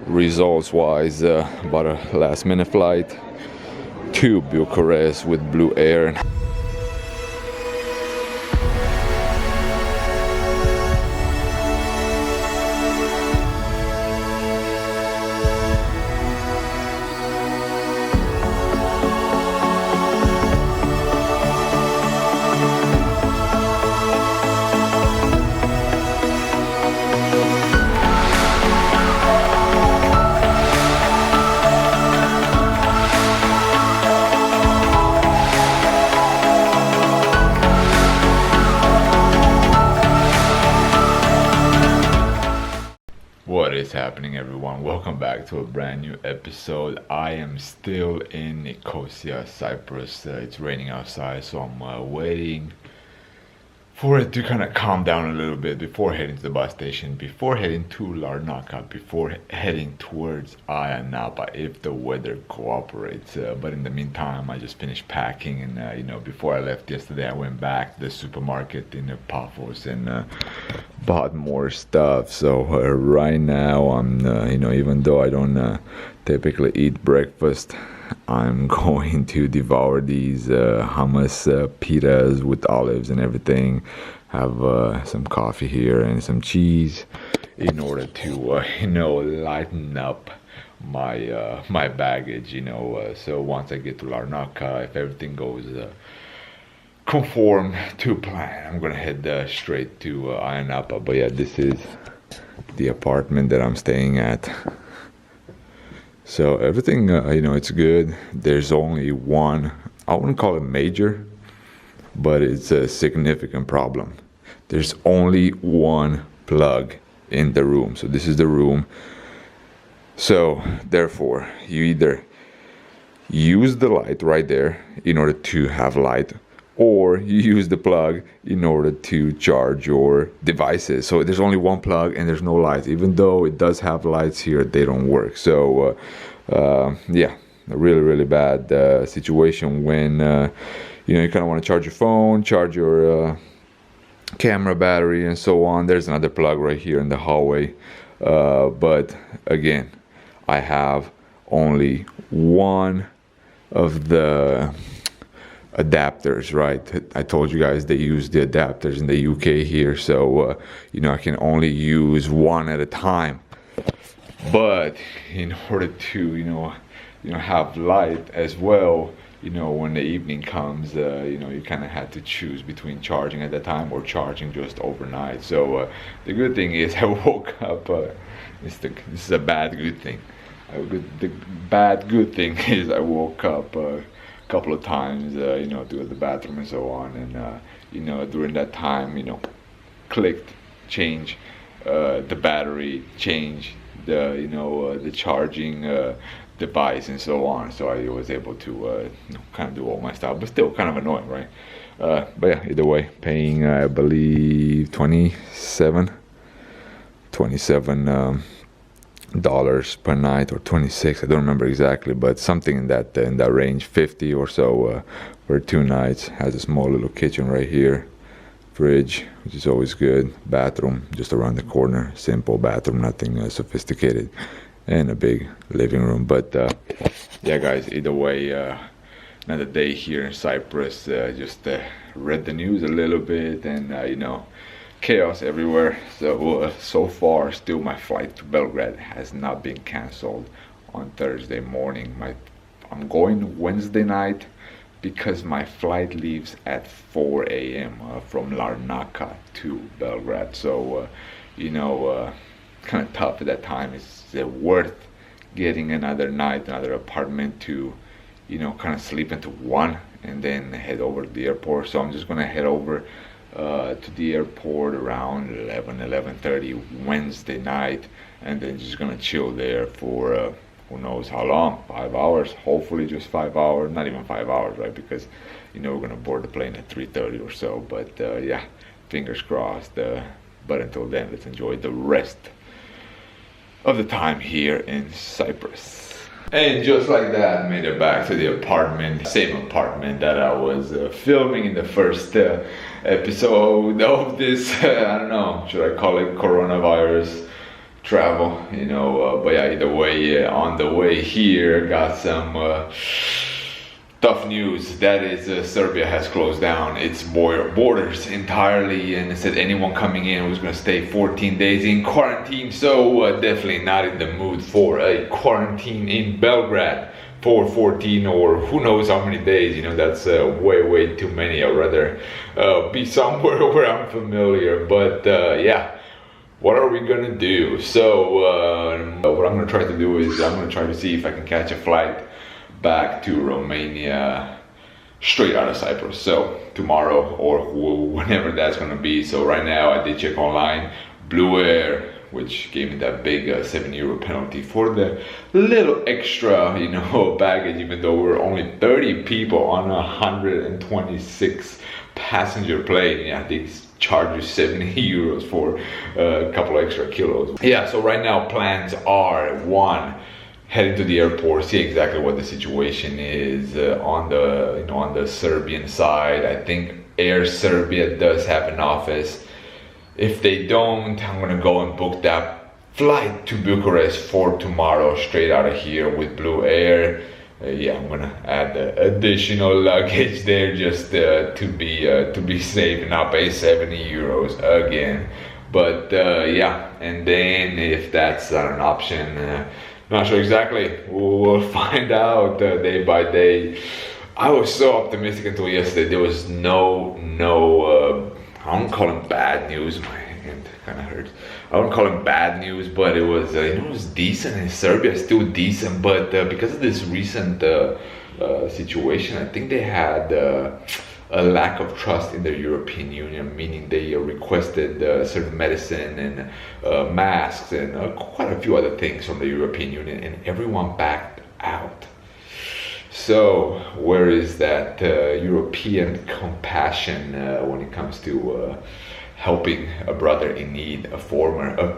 results wise, about a last minute flight to Bucharest with Blue Air. What is happening, everyone? Welcome back to a brand new episode. I am still in Nicosia, Cyprus. It's raining outside, so I'm waiting for it to kind of calm down a little bit before heading to the bus station, before heading to Larnaca, before heading towards Ayia Napa, if the weather cooperates. But in the meantime, I just finished packing, and before I left yesterday, I went back to the supermarket in Paphos and bought more stuff. So right now, I'm even though I don't typically eat breakfast, I'm going to devour these hummus pitas with olives and everything. Have some coffee here and some cheese in order to lighten up my baggage. So once I get to Larnaca, if everything goes conform to plan, I'm gonna head straight to Ayia Napa. But yeah, this is the apartment that I'm staying at. So everything, it's good. There's only one, I wouldn't call it major, but it's a significant problem. There's only one plug in the room. So this is the room. So therefore, you either use the light right there in order to have light, or you use the plug in order to charge your devices. So there's only one plug and there's no lights. Even though it does have lights here, they don't work. So yeah, a really bad situation when you kind of want to charge your phone, charge your camera battery and so on. There's another plug right here in the hallway, but again, I have only one of the adapters, right? I told you guys they use the adapters in the UK here, so I can only use one at a time. But in order to have light as well, when the evening comes, you kind of had to choose between charging at that time or charging just overnight. So the good thing is I woke up. This is a bad good thing. The bad good thing is I woke up couple of times, to go to the bathroom and so on, and during that time, clicked, change the battery, change the charging device and so on. So I was able to kind of do all my stuff, but still kind of annoying, right? But yeah, either way, paying I believe $27 dollars per night, or 26, I don't remember exactly, but something in that range, 50 or so for 2 nights. Has a small little kitchen right here, fridge, which is always good, bathroom just around the corner, simple bathroom, nothing sophisticated, and a big living room. But yeah guys, either way, another day here in Cyprus. Just read the news a little bit, and chaos everywhere. So far, still my flight to Belgrade has not been cancelled on Thursday morning. I'm going Wednesday night because my flight leaves at 4 a.m. From Larnaca to Belgrade. So kind of tough at that time. Is it worth getting another night, another apartment to kind of sleep into one and then head over to the airport? So I'm just gonna head over to the airport around 11:30 Wednesday night, and then just gonna chill there for who knows how long, 5 hours, hopefully just 5 hours, not even 5 hours, right? Because we're gonna board the plane at 3:30 or so. But yeah, fingers crossed. But until then, let's enjoy the rest of the time here in Cyprus. And just like that, made it back to the apartment, same apartment that I was filming in the first episode of this, I don't know, should I call it coronavirus travel, but yeah, either way, on the way here, got some tough news. That is, Serbia has closed down its borders entirely, and it said anyone coming in was going to stay 14 days in quarantine. So definitely not in the mood for a quarantine in Belgrade for 14 or who knows how many days. That's way too many. I'd rather be somewhere where I'm familiar. But yeah, what are we gonna do? So what I'm gonna try to do is I'm gonna try to see if I can catch a flight back to Romania straight out of Cyprus. So tomorrow or whenever that's gonna be. So right now I did check online, Blue Air, which gave me that big €7 penalty for the little extra, baggage, even though we're only 30 people on a 126 passenger plane. Yeah, they charge you €70 for a couple extra kilos. Yeah, so right now plans are, one, heading to the airport, see exactly what the situation is on the Serbian side. I think Air Serbia does have an office. If they don't, I'm gonna go and book that flight to Bucharest for tomorrow, straight out of here with Blue Air. Yeah, I'm gonna add additional luggage there just to be safe and not pay €70 again. But yeah, and then if that's not an option, not sure exactly. We'll find out day by day. I was so optimistic until yesterday. There was no I don't call them bad news. My hand kind of hurts. I wouldn't call them bad news, but it was it was decent. And Serbia is still decent, but because of this recent situation, I think they had a lack of trust in the European Union, meaning they requested certain medicine and masks and quite a few other things from the European Union, and everyone backed out. So where is that European compassion when it comes to helping a brother in need, a former,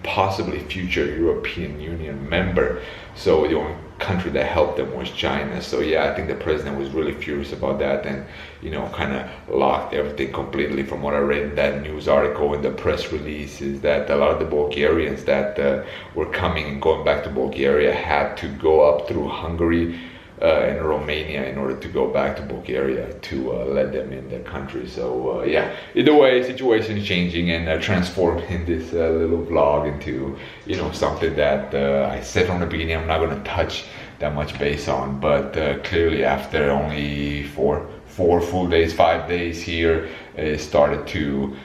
possibly future European Union member? So the only country that helped them was China. So yeah, I think the president was really furious about that, and kind of locked everything completely. From what I read in that news article and the press release, is that a lot of the Bulgarians that were coming and going back to Bulgaria had to go up through Hungary and Romania in order to go back to Bulgaria to let them in their country. So yeah, either way, situation is changing, and transforming this little vlog into something that I said from the beginning I'm not going to touch that much base on, but clearly after only four full days, 5 days here, it started to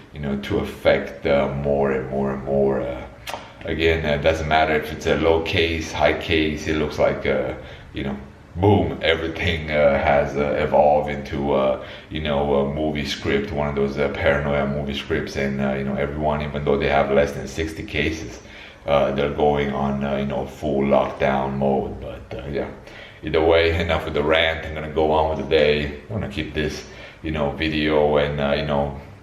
to affect more and more. Again, it doesn't matter if it's a low case, high case. It looks like boom, everything has evolved into a movie script, one of those paranoia movie scripts, and everyone, even though they have less than 60 cases, they're going on full lockdown mode. But yeah, either way, enough with the rant. I'm gonna go on with the day. I'm gonna keep this video, and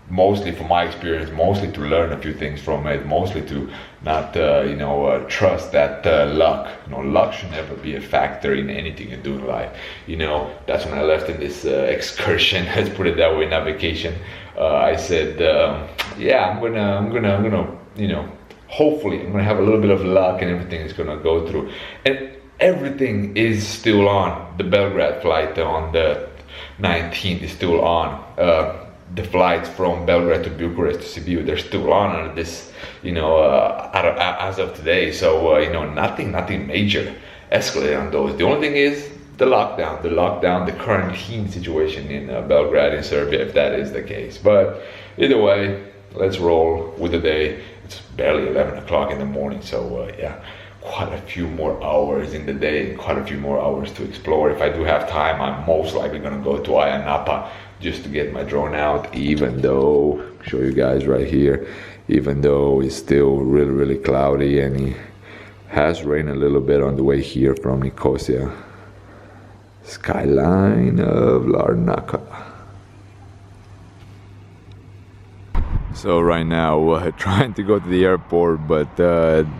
mostly from my experience, mostly to learn a few things from it, mostly to not trust that luck. Luck should never be a factor in anything you do in life. That's when I left in this excursion, let's put it that way, not vacation. I said yeah, I'm gonna hopefully I'm gonna have a little bit of luck and everything is gonna go through, and everything is still on. The Belgrade flight on the 19th is still on. The flights from Belgrade to Bucharest to Sibiu, they're still on this, as of today. So, nothing major escalated on those. The only thing is the lockdown, the quarantine situation in Belgrade in Serbia, if that is the case. But either way, let's roll with the day. It's barely 11 o'clock in the morning. So, yeah, quite a few more hours in the day, quite a few more hours to explore. If I do have time, I'm most likely going to go to Ayia Napa just to get my drone out, even though, show you guys right here, even though it's still really cloudy, and it has rained a little bit on the way here from Nicosia. Skyline of Larnaca. So right now trying to go to the airport, but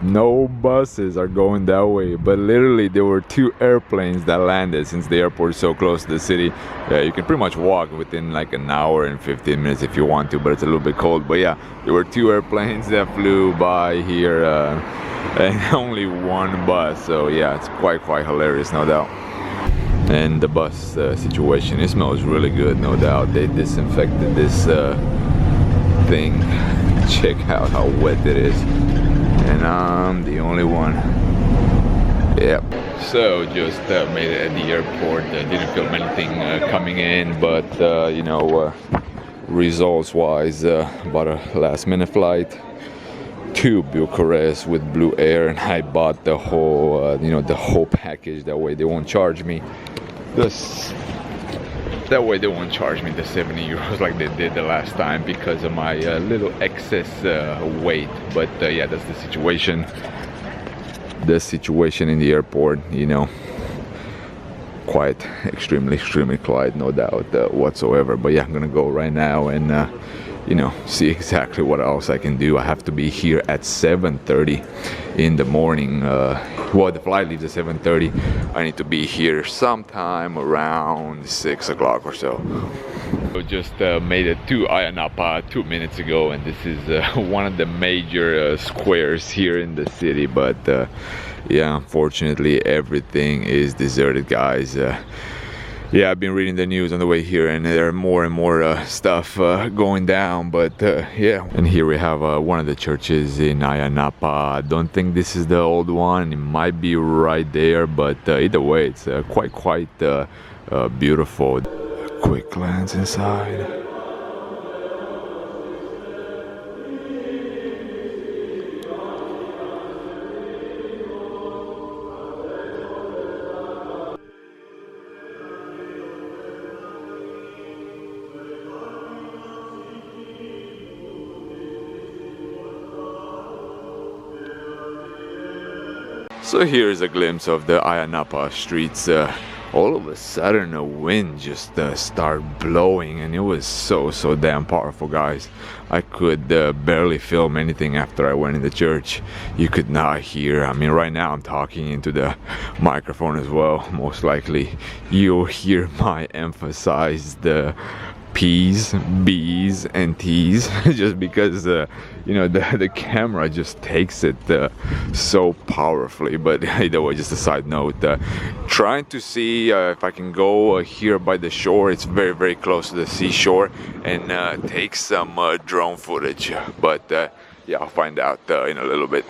no buses are going that way. But literally there were 2 airplanes that landed. Since the airport is so close to the city, you can pretty much walk within like an hour and 15 minutes if you want to, but it's a little bit cold. But yeah, there were 2 airplanes that flew by here and only 1 bus. So yeah, it's quite hilarious, no doubt. And the bus situation, it smells really good, no doubt. They disinfected this thing. Check out how wet it is, and I'm the only one. Yep. So just made it at the airport. Didn't film anything coming in, but you know, results wise, about a last minute flight to Bucharest with Blue Air, and I bought the whole you know, the whole package. That way they won't charge me that way they won't charge me the 70 euros like they did the last time because of my little excess weight. But yeah, that's the situation. The situation in the airport, you know, quite extremely quiet, no doubt whatsoever. But yeah, I'm gonna go right now and you know, see exactly what else I can do. I have to be here at 7:30 in the morning. Well, the flight leaves at 7:30. I need to be here sometime around 6 o'clock or so. So just made it to Ayia Napa 2 minutes ago, and this is one of the major squares here in the city. But yeah, unfortunately everything is deserted, guys. Yeah, I've been reading the news on the way here, and there are more and more stuff going down. But yeah, and here we have one of the churches in Ayia Napa. I don't think this is the old one. It might be right there, but either way, it's quite beautiful. Quick glance inside. So here's a glimpse of the Ayia Napa streets. All of a sudden a wind just started blowing, and it was so damn powerful, guys. I could barely film anything after I went in the church. You could not hear. I mean, right now I'm talking into the microphone as well. Most likely you'll hear my emphasized P's, B's, and T's just because you know, the camera just takes it so powerfully. But either way, just a side note, trying to see if I can go here by the shore. It's very close to the seashore, and take some drone footage. But yeah, I'll find out in a little bit.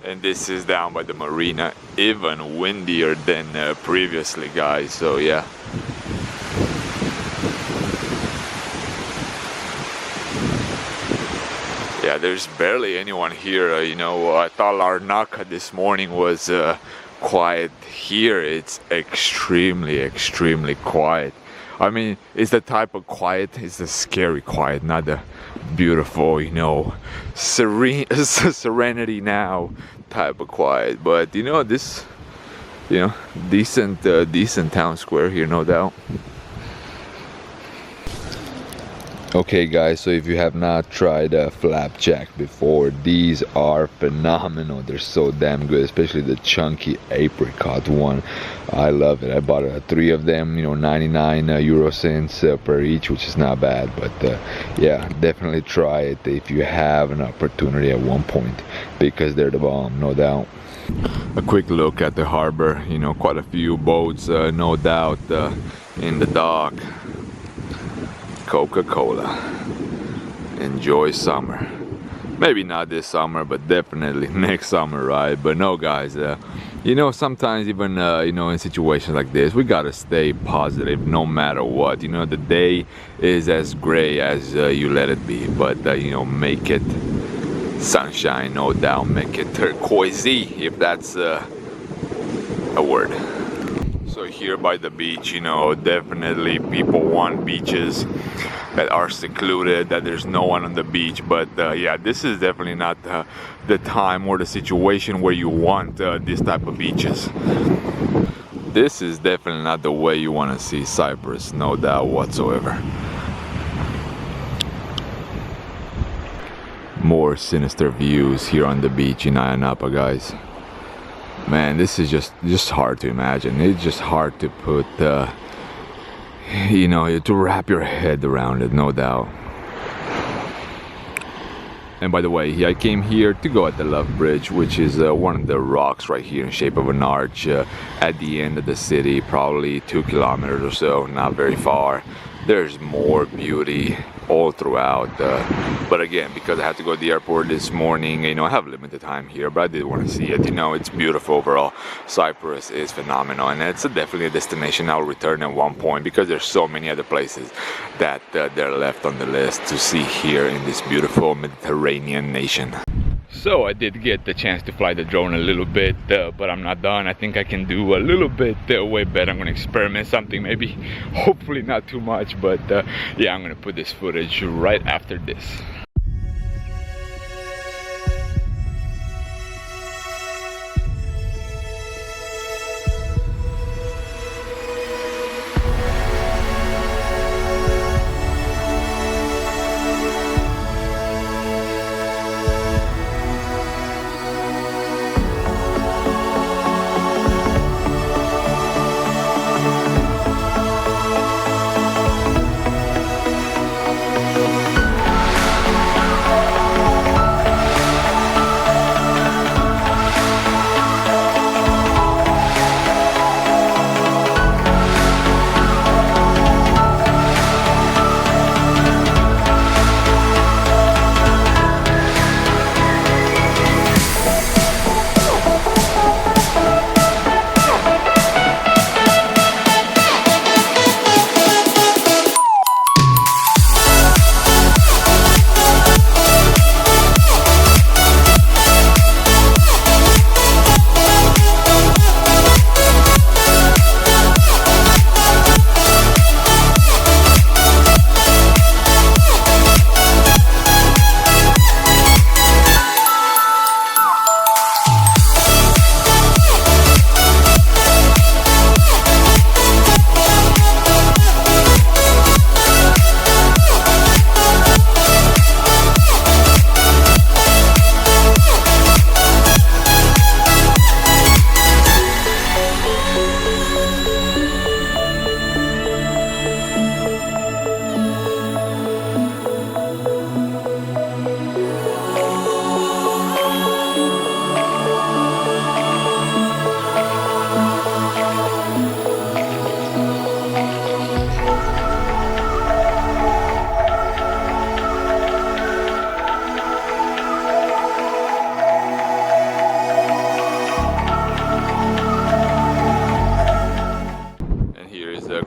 And this is down by the marina, even windier than previously, guys. So yeah. Yeah, there's barely anyone here. You know, I thought Larnaca this morning was quiet. Here it's extremely quiet. I mean, it's the type of quiet, it's the scary quiet, not the beautiful, you know, serenity now type of quiet. But you know, this, you know, decent town square here, no doubt. Okay guys, so if you have not tried flapjack before, these are phenomenal. They're so damn good, especially the chunky apricot one. I love it. I bought 3 of them, you know, 99 euro cents per each, which is not bad. But yeah, definitely try it if you have an opportunity at one point, because they're the bomb, no doubt. A quick look at the harbor, you know, quite a few boats, no doubt, in the dock. Coca-Cola. Enjoy summer. Maybe not this summer, but definitely next summer, right? But no, guys, you know, sometimes even you know, in situations like this, we gotta stay positive no matter what. You know, the day is as gray as you let it be, but you know, make it sunshine, no doubt. Make it turquoisey, if that's a word. So here by the beach, you know, definitely people want beaches that are secluded, that there's no one on the beach. But yeah, this is definitely not the time or the situation where you want this type of beaches. This is definitely not the way you want to see Cyprus, no doubt whatsoever. more sinister views here on the beach in Ayia Napa, guys. Man, this is just hard to imagine. It's just hard to put you know, to wrap your head around it, no doubt. And by the way, I came here to go at the Love Bridge, which is one of the rocks right here in shape of an arch at the end of the city, probably 2 kilometers or so, not very far. There's more beauty all throughout, but again, because I had to go to the airport this morning, you know, I have limited time here, but I did want to see it. You know, it's beautiful overall. Cyprus is phenomenal, and it's definitely a destination I'll return at one point, because there's so many other places that they're left on the list to see here in this beautiful Mediterranean nation. So I did get the chance to fly the drone a little bit, but I'm not done. I think I can do a little bit way better. I'm gonna experiment something, maybe, hopefully not too much, but yeah, I'm gonna put this footage right after this.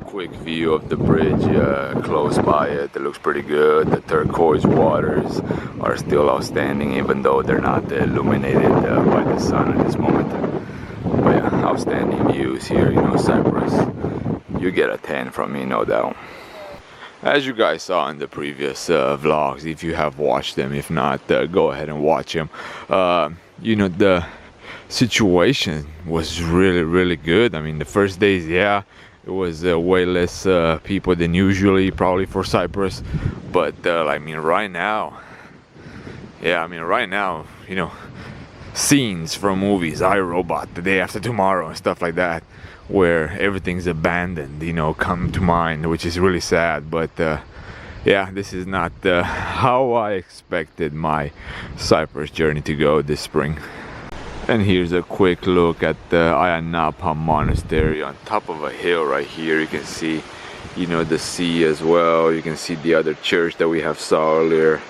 Quick view of the bridge close by it. It looks pretty good. The turquoise waters are still outstanding, even though they're not illuminated by the sun at this moment. But yeah, outstanding views here, you know, Cyprus. You get a 10 from me, no doubt. As you guys saw in the previous vlogs, if you have watched them, if not, go ahead and watch them. You know, the situation was really good. I mean, the first days, yeah, it was way less people than usually, probably for Cyprus, but I mean, right now, yeah, I mean, right now, you know, scenes from movies, I, Robot, The Day After Tomorrow and stuff like that, where everything's abandoned, you know, come to mind, which is really sad. But yeah, this is not how I expected my Cyprus journey to go this spring. And here's a quick look at the Ayia Napa Monastery on top of a hill right here. You can see, you know, the sea as well. You can see the other church that we have saw earlier.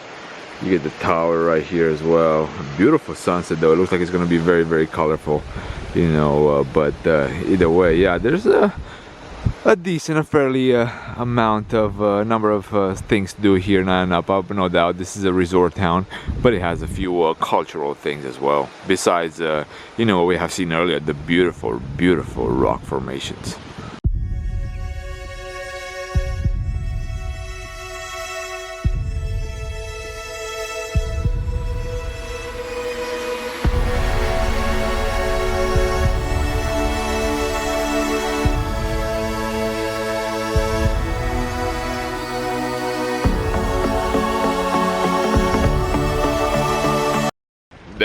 You get the tower right here as well. A beautiful sunset though. It looks like it's going to be very colorful, you know, but either way, yeah, there's a decent, a fairly amount of number of things to do here in Ayia Napa. But no doubt this is a resort town, but it has a few cultural things as well, besides you know, what we have seen earlier, the beautiful rock formations.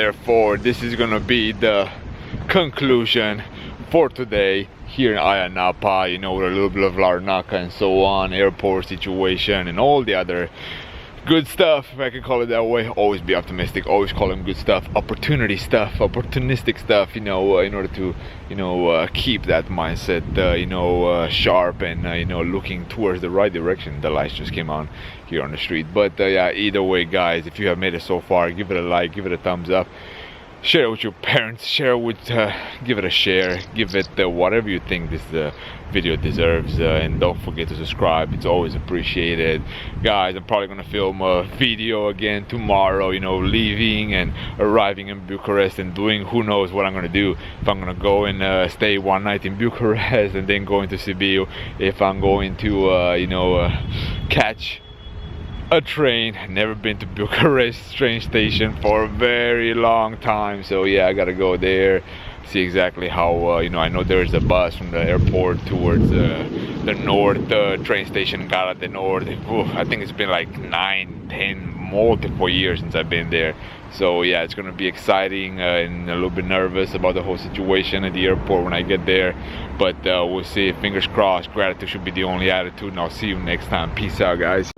therefore this is gonna be the conclusion for today here in Ayia Napa, you know, with a little bit of Larnaca and so on, airport situation and all the other good stuff, if I can call it that way. Always be optimistic, always call them good stuff, opportunity stuff, opportunistic stuff, you know, in order to, you know, keep that mindset, you know, sharp and, you know, looking towards the right direction. The lights just came on here on the street. But yeah, either way, guys, if you have made it so far, give it a like, give it a thumbs up. Share it with your parents, share it with, give it a share, give it whatever you think this video deserves, and don't forget to subscribe, it's always appreciated. Guys, I'm probably gonna film a video again tomorrow, you know, leaving and arriving in Bucharest and doing who knows what I'm gonna do. If I'm gonna go and stay one night in Bucharest and then go into Sibiu, if I'm going to, you know, catch a train. Never been to Bucharest train station for a very long time, so yeah, I gotta go there, see exactly how, you know, I know there's a bus from the airport towards the north train station, Gara the North. I think it's been like 9, 10, multiple years since I've been there. So yeah, it's gonna be exciting and a little bit nervous about the whole situation at the airport when I get there, but we'll see. Fingers crossed. Gratitude should be the only attitude, and I'll see you next time. Peace out, guys.